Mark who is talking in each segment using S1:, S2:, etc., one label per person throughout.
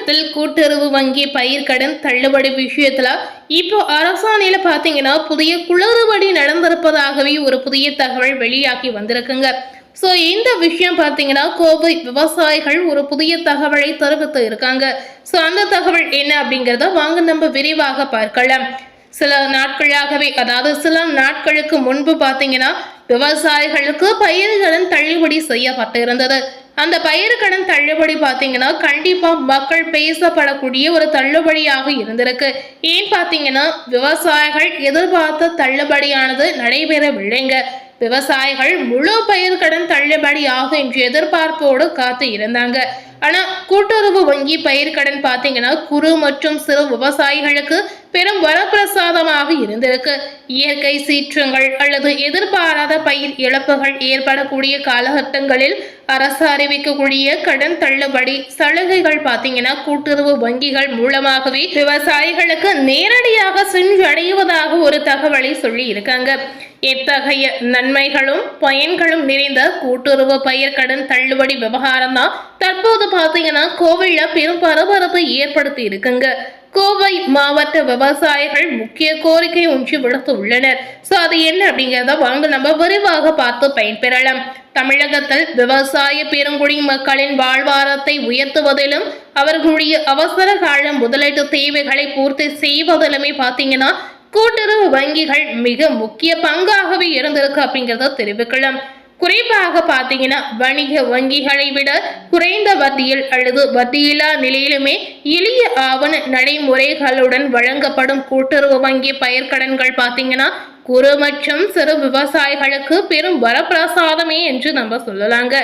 S1: தமிழகத்தில் கூட்டுறவு வங்கி பயிர்க்கடன் தள்ளுபடி விஷயத்துல இப்போ அரசாணையில பாத்தீங்கன்னா புதிய குளறுபடி நடந்திருப்பதாகவே ஒரு புதிய தகவல் வெளியாகி வந்திருக்குங்க. ஸோ இந்த விஷயம் பார்த்தீங்கன்னா கோவை விவசாயிகள் ஒரு புதிய தகவலை தெரிவித்து இருக்காங்க. ஸோ அந்த தகவல் என்ன அப்படிங்கிறத வாங்க நம்ம விரிவாக பார்க்கலாம். சில நாட்களுக்கு முன்பு பார்த்தீங்கன்னா விவசாயிகளுக்கு பயிர்கடன் தள்ளுபடி செய்யப்பட்டு இருந்தது. அந்த பயிர்கடன் தள்ளுபடி பார்த்தீங்கன்னா கண்டிப்பா மக்கள் பேசப்படக்கூடிய ஒரு தள்ளுபடியாக இருந்திருக்கு. ஏன் பார்த்தீங்கன்னா விவசாயிகள் எதிர்பார்த்த தள்ளுபடியானது நடைபெறவில்லைங்க. விவசாயிகள் முழு பயிர்கடன் தள்ளுபடி ஆகும் என்று எதிர்பார்ப்போடு காத்து இருந்தாங்க. ஆனா கூட்டுறவு வங்கி பயிர்கடன் பார்த்தீங்கன்னா குறு மற்றும் சிறு விவசாயிகளுக்கு பெரும் வரப்பிரசாதமாக இருந்திருக்கு. இயற்கை சீற்றங்கள் அல்லது எதிர்பாராத பயிர் இழப்புகள் ஏற்படக்கூடிய காலகட்டங்களில் அரசு அறிவிக்கக்கூடிய கடன் தள்ளுபடி சலுகைகள் பார்த்தீங்கன்னா கூட்டுறவு வங்கிகள் மூலமாகவே விவசாயிகளுக்கு நேரடியாக சென்றடைவதாக ஒரு தகவலை சொல்லி இருக்காங்க. இத்தகைய நன்மைகளும் பயன்களும் நிறைந்த கூட்டுறவு பயிர்கடன் தள்ளுபடி விவகாரம் தான் தற்போது பார்த்தீங்கன்னா கோவையில பெரும் பரபரப்பை ஏற்படுத்தி இருக்குங்க. கோவை மாவட்ட விவசாயிகள் முக்கிய கோரிக்கை ஒன்று விடுத்து உள்ளனர். சோ அது என்ன அப்படிங்கிறத வாங்க நம்ம விரிவாக பார்த்து பயன்பெறலாம். தமிழகத்தில் விவசாய பெருங்குடி மக்களின் வாழ்வாரத்தை உயர்த்துவதிலும் அவர்களுடைய அவசர கால முதலீட்டு தேவைகளை பூர்த்தி செய்வதிலுமே பார்த்தீங்கன்னா கூட்டுறவு வங்கிகள் மிக முக்கிய பங்காகவே இருந்திருக்கு அப்படிங்கிறத தெரிவிக்கலாம். குறிப்பாக பார்த்தீங்கன்னா வணிக வங்கிகளை விட குறைந்த வட்டியில் அல்லது வட்டியில்லா நிலையிலுமே எளிய ஆவண நடைமுறைகளுடன் வழங்கப்படும் கூட்டுறவு வங்கி பயிர்க்கடன்கள் பார்த்தீங்கன்னா குறு மற்றும் சிறு விவசாயிகளுக்கு பெரும் வரப்பிரசாதமே என்று நம்ம சொல்லலாங்க.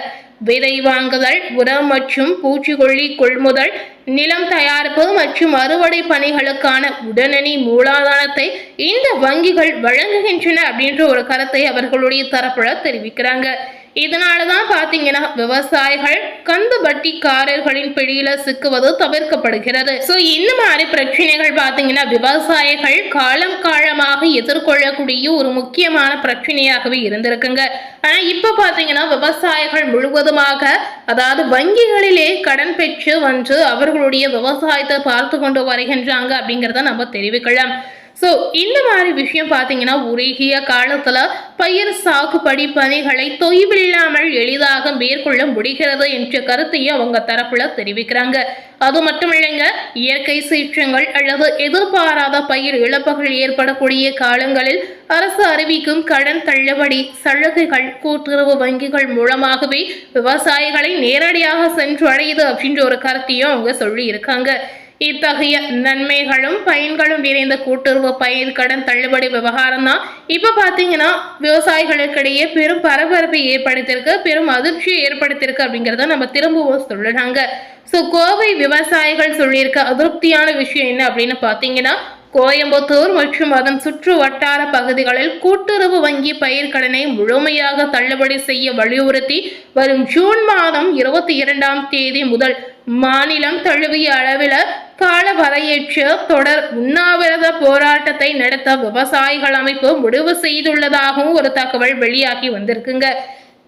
S1: விதை வாங்குதல், உரம் மற்றும் பூச்சிக்கொல்லி கொள்முதல், நிலம் தயாரிப்பு மற்றும் அறுவடை பணிகளுக்கான உடனடி மூலதனத்தை இந்த வங்கிகள் வழங்குகின்றன அப்படின்ற ஒரு கருத்தை அவர்களுடைய தரப்புல தெரிவிக்கிறாங்க. இதனாலதான் பாத்தீங்கன்னா விவசாயிகள் கந்து வட்டிக்காரர்களின் பிடியில சிக்குவது தவிர்க்கப்படுகிறது. சோ இந்த மாதிரி பிரச்சனைகள் பாத்தீங்கன்னா விவசாயிகள் காலமாக எதிர்கொள்ளக்கூடிய ஒரு முக்கியமான பிரச்சனையாகவே இருந்திருக்குங்க. ஆனா இப்ப பாத்தீங்கன்னா விவசாயிகள் முழுவதுமாக அதாவது வங்கிகளிலே கடன் பெற்று வந்து அவர்களுடைய விவசாயத்தை பார்த்து கொண்டு வருகின்றாங்க அப்படிங்கிறத நம்ம தெரிவிக்கலாம். ஸோ இந்த மாதிரி விஷயம் பார்த்தீங்கன்னா உருகிய காலத்துல பயிர் சாகுபடி பணிகளை தொய்வில்லாமல் எளிதாக மேற்கொள்ள முடிகிறது என்ற கருத்தையும் அவங்க தரப்புல தெரிவிக்கிறாங்க. அது மட்டும் இல்லைங்க, இயற்கை சீற்றங்கள் அல்லது எதிர்பாராத பயிர் இழப்புகள் ஏற்படக்கூடிய காலங்களில் அரசு அறிவிக்கும் கடன் தள்ளுபடி சலுகைகள் கூட்டுறவு வங்கிகள் மூலமாகவே விவசாயிகளை நேரடியாக சென்றடையுது அப்படின்ற ஒரு கருத்தையும் அவங்க சொல்லி இருக்காங்க. இத்தகைய நன்மைகளும் பயன்களும் நிறைந்த கூட்டுறவு பயிர்க்கடன் தள்ளுபடி விவகாரம் தான் இப்ப பாத்தீங்கன்னா விவசாயிகளுக்கிடையே பெரும் பரபரப்பை ஏற்படுத்தியிருக்கு, பெரும் அதிர்ச்சியை ஏற்படுத்தியிருக்கு அப்படிங்கிறத நம்ம திரும்பவும் சொல்லலாங்க. சோ கோவை விவசாயிகள் சொல்லியிருக்க அதிருப்தியான விஷயம் என்ன அப்படின்னு பாத்தீங்கன்னா கோயம்புத்தூர் மற்றும் அதன் சுற்று வட்டார பகுதிகளில் கூட்டுறவு வங்கி பயிர்க்கடனை முழுமையாக தள்ளுபடி செய்ய வலியுறுத்தி வரும் ஜூன் மாதம் 22ஆம் தேதி முதல் மாநிலம் தழுவிய அளவில் கால வரையற்ற தொடர் உண்ணாவிரத போராட்டத்தை நடத்த விவசாயிகள் அமைப்பு முடிவு செய்துள்ளதாகவும் ஒரு தகவல் வெளியாகி வந்திருக்குங்க.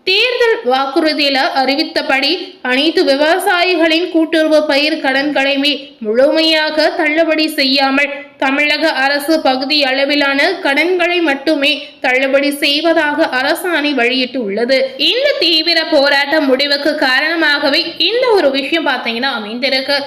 S1: தேர்தல் வாக்குறுதியில அறிவித்தபடி அனைத்து விவசாயிகளின் கூட்டுறவு பயிர் கடன்களையுமே முழுமையாக தள்ளுபடி செய்யாமல் தமிழக அரசு பகுதி அளவிலான கடன்களை மட்டுமே தள்ளுபடி செய்வதாக அரசாணை வெளியிட்டு உள்ளது. இந்த தீவிர போராட்ட முடிவுக்கு காரணமாகவே இந்த ஒரு விஷயம் பார்த்தீங்கன்னா அமைந்திருக்கு.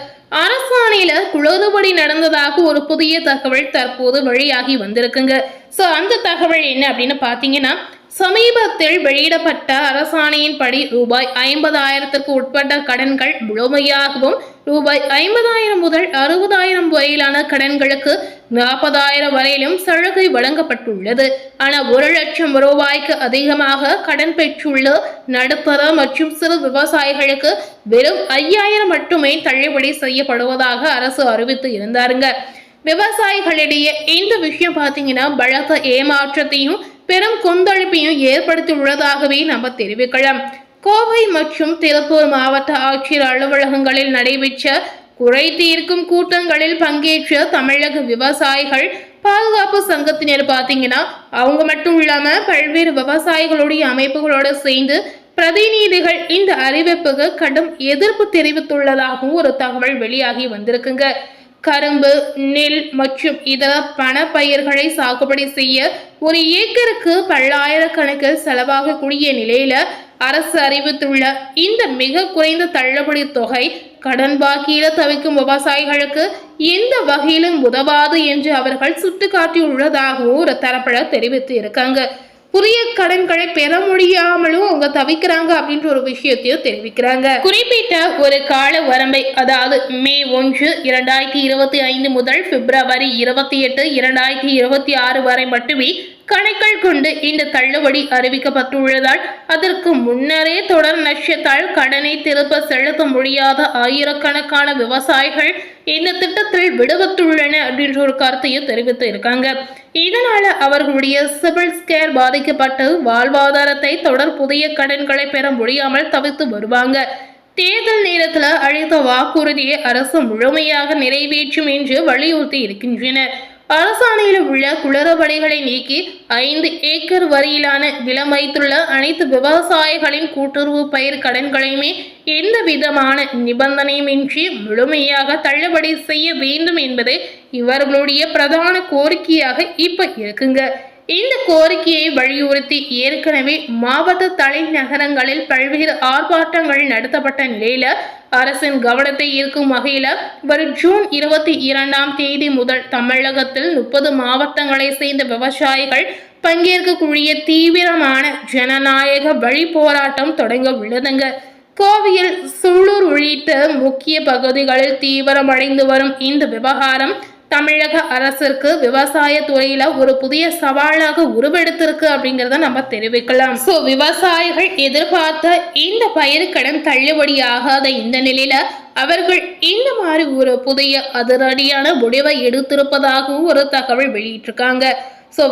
S1: அரசாணையில குளறுபடி நடந்ததாக ஒரு புதிய தகவல் தற்போது வெளியாகி வந்திருக்குங்க. சோ அந்த தகவல் என்ன அப்படின்னு பாத்தீங்கன்னா சமீபத்தில் வெளியிடப்பட்ட அரசாணையின்படி ரூபாய் 50,000க்கு உட்பட்ட கடன்கள் முழுமையாகவும் ரூபாய் 50,000 முதல் 60,000 வரையிலான கடன்களுக்கு 40,000 வரையிலும் சலுகை வழங்கப்பட்டுள்ளது. ஆனால் 1 லட்சம் ரூபாய்க்கு அதிகமாக கடன் பெற்றுள்ள நடுத்தர மற்றும் சிறு விவசாயிகளுக்கு வெறும் 5,000 மட்டுமே தள்ளுபடி செய்யப்படுவதாக அரசு அறிவித்து இருந்தாருங்க. விவசாயிகளிடையே இந்த விஷயம் பார்த்தீங்கன்னா பலத்த ஏமாற்றத்தையும் பெரும் கொந்தளிப்பையும் ஏற்படுத்தி உள்ளதாகவே நம்ம தெரிவிக்கலாம். கோவை மற்றும் திருப்பூர் மாவட்ட ஆட்சியர் அலுவலகங்களில் நடைபெற்ற குறை தீர்க்கும் கூட்டங்களில் பங்கேற்ற தமிழக விவசாயிகள் பாதுகாப்பு சங்கத்தினர் பார்த்தீங்கன்னா அவங்க மட்டும் இல்லாம பல்வேறு விவசாயிகளுடைய அமைப்புகளோட சேர்ந்து பிரதிநிதிகள் இந்த அறிவிப்புக்கு கடும் எதிர்ப்பு தெரிவித்துள்ளதாகவும் ஒரு தகவல் வெளியாகி வந்திருக்குங்க. கரும்பு, நெல் மற்றும் இதர பண பயிர்களை சாகுபடி செய்ய ஒரு ஏக்கருக்கு பல்லாயிரக்கணக்கில் செலவாகக்கூடிய நிலையில அரசு அறிவித்துள்ள இந்த மிக குறைந்த தள்ளுபடி தொகை கடன் பாக்கியில தவிக்கும் விவசாயிகளுக்கு எந்த வகையிலும் உதவாது என்று அவர்கள் சுட்டிக்காட்டியுள்ளதாகவும் ஒரு தரப்புல தெரிவித்து இருக்காங்க. புதிய கடன்களை பெற முடியாமலும் அவங்க தவிக்கிறாங்க அப்படின்ற ஒரு விஷயத்தையும் தெரிவிக்கிறாங்க. குறிப்பிட்ட ஒரு கால வரம்பை, அதாவது மே 1, 2025 முதல் பிப்ரவரி 28, 2026 வரை மட்டுமே கணக்கில் கொண்டு இந்த தள்ளுபடி அறிவிக்கப்பட்டுள்ளதால் அதற்கு முன்னரே தொடர் நஷ்டத்தால் கடனை திருப்ப செலுத்த முடியாத ஆயிரக்கணக்கான விவசாயிகள் இந்த திட்டத்தில் விடுபட்டுள்ளன அப்படின்ற ஒரு கருத்தையும் தெரிவித்து இருக்காங்க. இதனால அவர்களுடைய சிபில் ஸ்கோர் பாதிக்கப்பட்டு வாழ்வாதாரத்தை தொடர் புதிய கடன்களை பெற முடியாமல் தவித்து வருவாங்க. தேர்தல் நேரத்தில் அளித்த வாக்குறுதியை அரசு முழுமையாக நிறைவேற்றும் என்று வலியுறுத்தி இருக்கின்றனர். அரசாணையில் உள்ள குளறுபடிகளை நீக்கி 5 ஏக்கர் வரையிலான நிலம் வைத்துள்ள அனைத்து விவசாயிகளின் கூட்டுறவு பயிர் கடன்களையுமே எந்த விதமான நிபந்தனையுமின்றி முழுமையாக தள்ளுபடி செய்ய வேண்டும் என்பது இவர்களுடைய பிரதான கோரிக்கையாக இப்ப இருக்குங்க. இந்த கோரிக்கையை வலியுறுத்தி ஏற்கனவே மாவட்ட தலைநகரங்களில் பல்வேறு ஆர்ப்பாட்டங்கள் நடத்தப்பட்ட நிலையில அரசின் கவனத்தை ஈர்க்கும் வகையில வரும் ஜூன் 22ஆம் தேதி முதல் தமிழகத்தில் 30 மாவட்டங்களை சேர்ந்த விவசாயிகள் பங்கேற்கக்கூடிய தீவிரமான ஜனநாயக வழி போராட்டம் தொடங்க உள்ளதுங்க. கோவையில், சூலூர் உள்ளிட்ட முக்கிய பகுதிகளில் தீவிரமடைந்து வரும் இந்த விவகாரம் தமிழக அரசிற்கு விவசாய துறையில ஒரு புதிய சவாலாக உருவெடுத்திருக்கு அப்படிங்கறத நம்ம தெரிவிக்கலாம். விவசாயிகள் எதிர்பார்த்த இந்த பயிர்க்கடன் தள்ளுபடியாகாத இந்த நிலையில அவர்கள் இந்த மாதிரி ஒரு புதிய அதிரடியான முடிவை எடுத்திருப்பதாகவும் ஒரு தகவல் வெளியிட்டிருக்காங்க.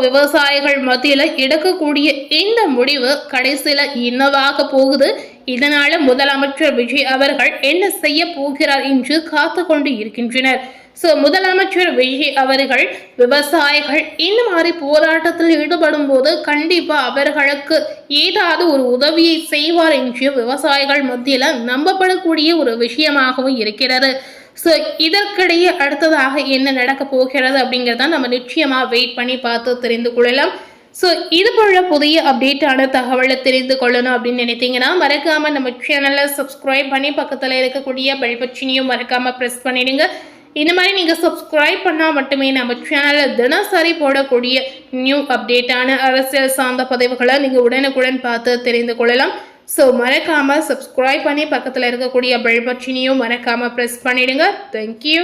S1: விவசாயிகள் மத்தியில எடுக்கக்கூடிய இந்த முடிவு கடைசியில என்னவாக போகுது, இதனால முதலமைச்சர் விஜய் அவர்கள் என்ன செய்ய போகிறார் என்று காத்து கொண்டு இருக்கின்றனர். முதலமைச்சர் விஜய் அவர்கள் விவசாயிகள் இந்த மாதிரி போராட்டத்தில் ஈடுபடும் போது கண்டிப்பா அவர்களுக்கு ஏதாவது ஒரு உதவியை செய்வார் என்று விவசாயிகள் மத்தியில நம்பப்படக்கூடிய ஒரு விஷயமாகவும் இருக்கிறது. இதற்கிடையே அடுத்ததாக என்ன நடக்க போகிறது அப்படிங்கிறத நம்ம நிச்சயமா வெயிட் பண்ணி பார்த்து தெரிந்து கொள்ளலாம். இது போல புதிய அப்டேட்டான தகவலை தெரிந்து கொள்ளணும் அப்படின்னு நினைத்தீங்கன்னா மறக்காம நம்ம சேனலை சப்ஸ்கிரைப் பண்ணி பக்கத்தில் இருக்கக்கூடிய பெல் பட்டனையும் மறக்காம ப்ரெஸ் பண்ணிடுங்க. இந்த மாதிரி நீங்கள் சப்ஸ்கிரைப் பண்ணால் மட்டுமே நம்ம சேனலில் தினசரி போடக்கூடிய நியூ அப்டேட்டான அரசியல் சார்ந்த பதிவுகளை நீங்கள் உடனுக்குடன் பார்த்து தெரிந்து கொள்ளலாம். மறக்காமல் சப்ஸ்கிரைப் பண்ணி பக்கத்தில் இருக்கக்கூடிய பெல் பட்டனையும் மறக்காமல் ப்ரெஸ் பண்ணிடுங்க. தேங்க்யூ.